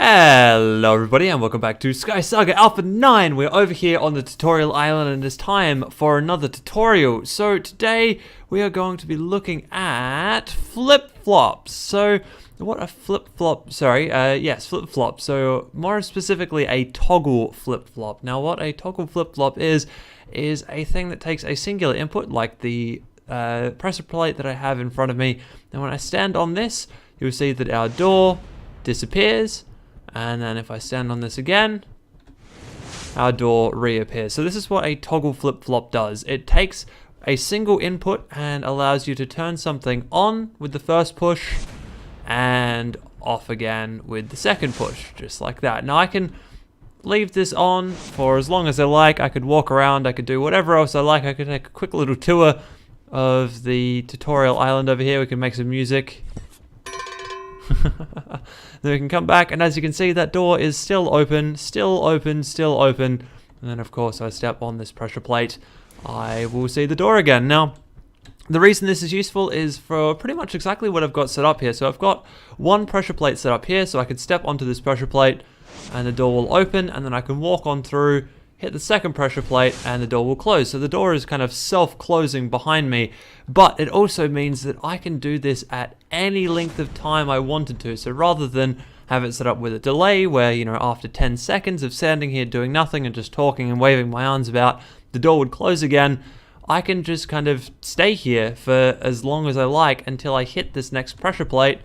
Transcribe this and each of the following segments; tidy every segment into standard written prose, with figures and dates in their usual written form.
Hello everybody and welcome back to SkySaga Alpha 9. We're over here on the tutorial island and it's time for another tutorial. So today we are going to be looking at flip-flops. So what a flip-flop, yes, flip-flop. So more specifically a toggle flip-flop. Now what a toggle flip-flop is a thing that takes a singular input like the pressure plate that I have in front of me. And when I stand on this, you'll see that our door disappears. And then if I stand on this again, our door reappears. So this is what a toggle flip-flop does. It takes a single input and allows you to turn something on with the first push and off again with the second push, just like that. Now I can leave this on for as long as I like. I could walk around, I could do whatever else I like. I could take a quick little tour of the tutorial island over here. We can make some music. Then we can come back, and as you can see, that door is still open, still open, still open. And then of course I step on this pressure plate, I will see the door again. Now the reason this is useful is for pretty much exactly what I've got set up here. So I've got one pressure plate set up here, so I can step onto this pressure plate and the door will open, and then I can walk on through, hit the second pressure plate, and the door will close. So the door is kind of self-closing behind me, but it also means that I can do this at any length of time I wanted to. So rather than have it set up with a delay where, you know, after 10 seconds of standing here doing nothing and just talking and waving my arms about, the door would close again, I can just kind of stay here for as long as I like until I hit this next pressure plate,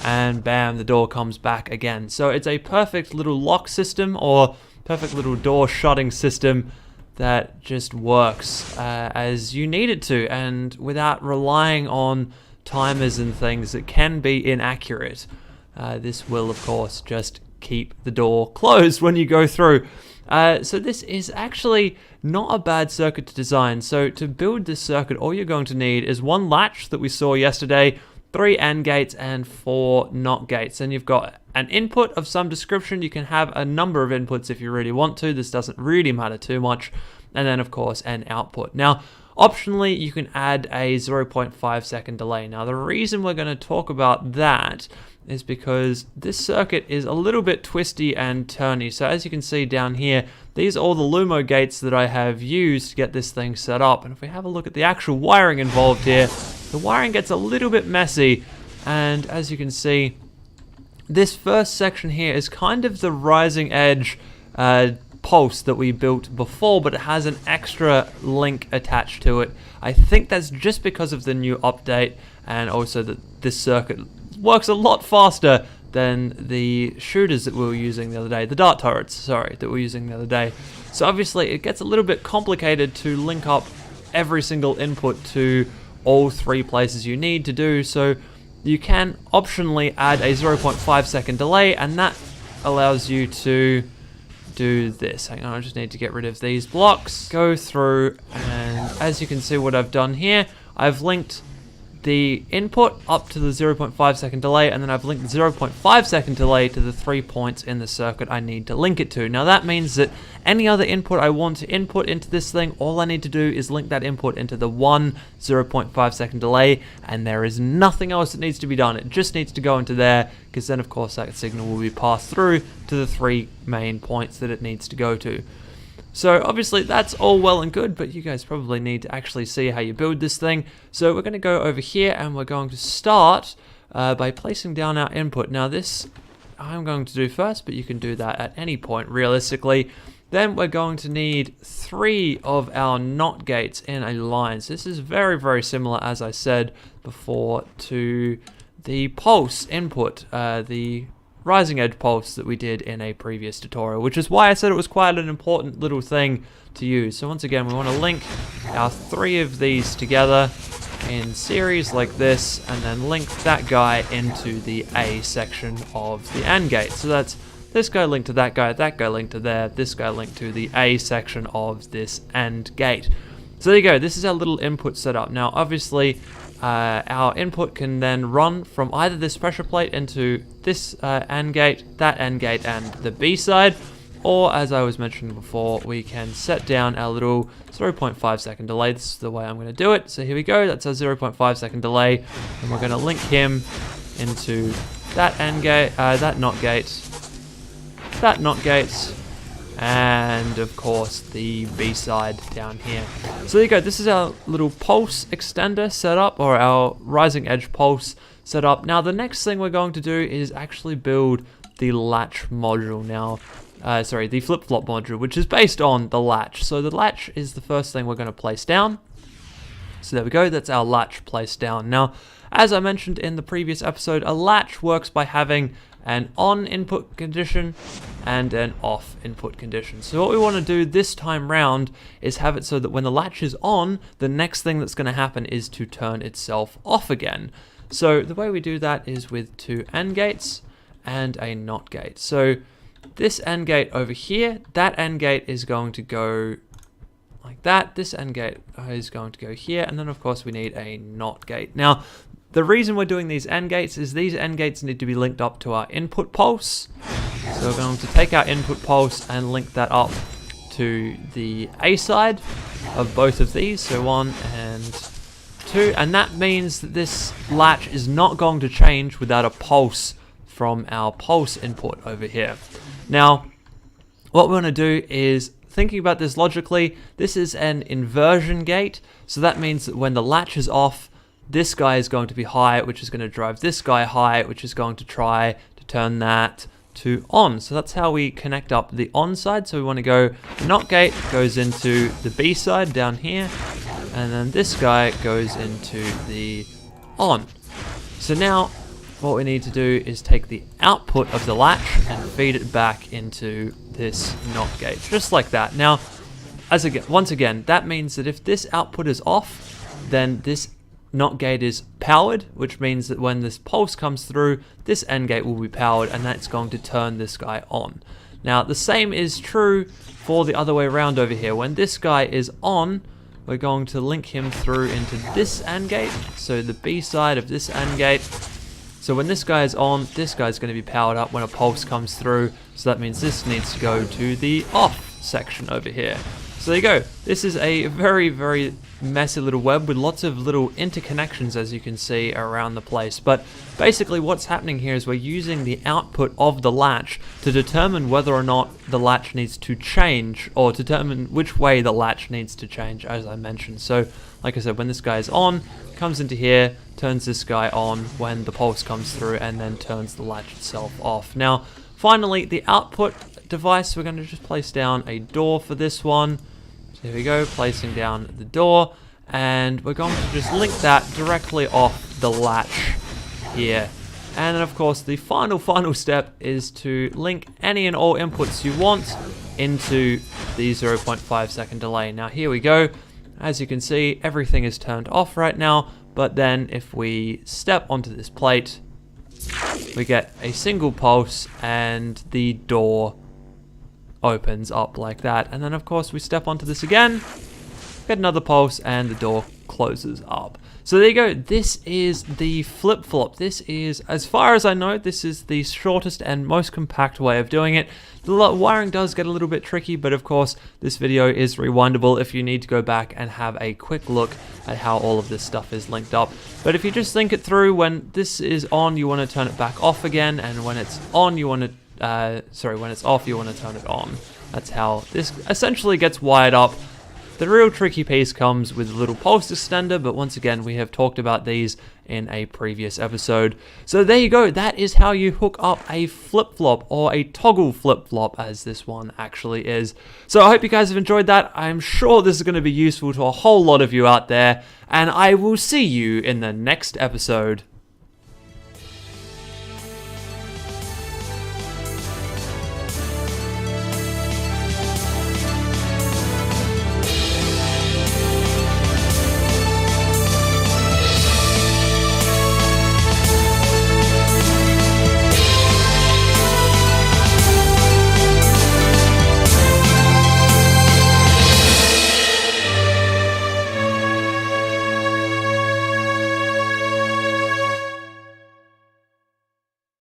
and bam, the door comes back again. So it's a perfect little lock system, or perfect little door shutting system that just works as you need it to, and without relying on timers and things that can be inaccurate. This will of course just keep the door closed when you go through. So this is actually not a bad circuit to design. So to build this circuit, all you're going to need is one latch that we saw yesterday, 3 AND gates and 4 NOT gates, and you've got an input of some description. You can have a number of inputs if you really want to. This doesn't really matter too much. And then of course an output. Now optionally you can add a 0.5 second delay. Now the reason we're going to talk about that is because this circuit is a little bit twisty and turny. So as you can see down here, these are all the Lumo gates that I have used to get this thing set up. And if we have a look at the actual wiring involved here, the wiring gets a little bit messy. And as you can see, this first section here is kind of the rising edge pulse that we built before, but it has an extra link attached to it. I think that's just because of the new update, and also that this circuit works a lot faster than the shooters that we were using the other day, the dart turrets, sorry, that we were using the other day. So obviously it gets a little bit complicated to link up every single input to all 3 places you need to do. So you can optionally add a 0.5 second delay, and that allows you to do this. Hang on, I just need to get rid of these blocks. Go through, and as you can see what I've done here, I've linked the input up to the 0.5 second delay, and then I've linked the 0.5 second delay to the 3 points in the circuit I need to link it to. Now that means that any other input I want to input into this thing, all I need to do is link that input into the 0.5 second delay, and there is nothing else that needs to be done. It just needs to go into there, because then of course that signal will be passed through to the 3 main points that it needs to go to. So obviously that's all well and good, but you guys probably need to actually see how you build this thing. So we're going to go over here and we're going to start by placing down our input. Now this I'm going to do first, but you can do that at any point realistically. Then we're going to need 3 of our NOT gates in a line. So this is very, very similar, as I said before, to the pulse input, the rising edge pulse that we did in a previous tutorial, which is why I said it was quite an important little thing to use. So once again, we want to link our 3 of these together in series like this, and then link that guy into the A section of the AND gate. So that's this guy linked to that guy linked to there, this guy linked to the A section of this AND gate. So there you go, this is our little input setup. Now obviously our input can then run from either this pressure plate into this AND gate, that AND gate, and the B side, or as I was mentioning before, we can set down our little 0.5 second delay. This is the way I'm going to do it. So here we go, that's our 0.5 second delay, and we're going to link him into that AND gate, that NOT gate, that NOT gate, and of course the B side down here. So there you go, this is our little pulse extender setup, or our rising edge pulse setup. Now the next thing we're going to do is actually build the latch module now. The flip-flop module, which is based on the latch. So the latch is the first thing we're going to place down. So there we go, that's our latch placed down. Now, as I mentioned in the previous episode, a latch works by having an on input condition and an off input condition. So what we want to do this time round is have it so that when the latch is on, the next thing that's going to happen is to turn itself off again. So the way we do that is with two AND gates and a NOT gate. So this AND gate over here, that AND gate is going to go like that. This AND gate is going to go here, and then of course we need a NOT gate. Now, the reason we're doing these AND gates is these AND gates need to be linked up to our input pulse. So we're going to take our input pulse and link that up to the A side of both of these, so 1 and 2, and that means that this latch is not going to change without a pulse from our pulse input over here. Now, what we want to do is, thinking about this logically, this is an inversion gate, so that means that when the latch is off, this guy is going to be high, which is going to drive this guy high, which is going to try to turn that to on. So that's how we connect up the on side. So we want to go, NOT gate goes into the B side down here, and then this guy goes into the on. So now what we need to do is take the output of the latch and feed it back into this NOT gate, just like that. Now, once again, that means that if this output is off, then this NOT gate is powered, which means that when this pulse comes through, this AND gate will be powered, and that's going to turn this guy on. Now, the same is true for the other way around over here. When this guy is on, we're going to link him through into this AND gate, so the B side of this AND gate. So when this guy is on, this guy's going to be powered up when a pulse comes through, so that means this needs to go to the off section over here. So there you go. This is a very, very messy little web with lots of little interconnections, as you can see, around the place. But basically what's happening here is we're using the output of the latch to determine whether or not the latch needs to change, or determine which way the latch needs to change, as I mentioned. So like I said, when this guy is on, comes into here, turns this guy on when the pulse comes through, and then turns the latch itself off. Now, finally, the output device, we're going to just place down a door for this one. So here we go, placing down the door, and we're going to just link that directly off the latch here. And then of course the final step is to link any and all inputs you want into the 0.5 second delay. Now here we go. As you can see, everything is turned off right now, but then if we step onto this plate, we get a single pulse and the door opens up like that. And then of course we step onto this again, get another pulse, and the door closes up. So there you go. This is the flip-flop. This is, as far as I know, this is the shortest and most compact way of doing it. The wiring does get a little bit tricky, but of course this video is rewindable if you need to go back and have a quick look at how all of this stuff is linked up. But if you just think it through, when this is on, you want to turn it back off again, and when it's on, you want to when it's off, you want to turn it on. That's how this essentially gets wired up. The real tricky piece comes with a little pulse extender, but once again, we have talked about these in a previous episode. So there you go. That is how you hook up a flip-flop, or a toggle flip-flop, as this one actually is. So I hope you guys have enjoyed that. I'm sure this is going to be useful to a whole lot of you out there, and I will see you in the next episode.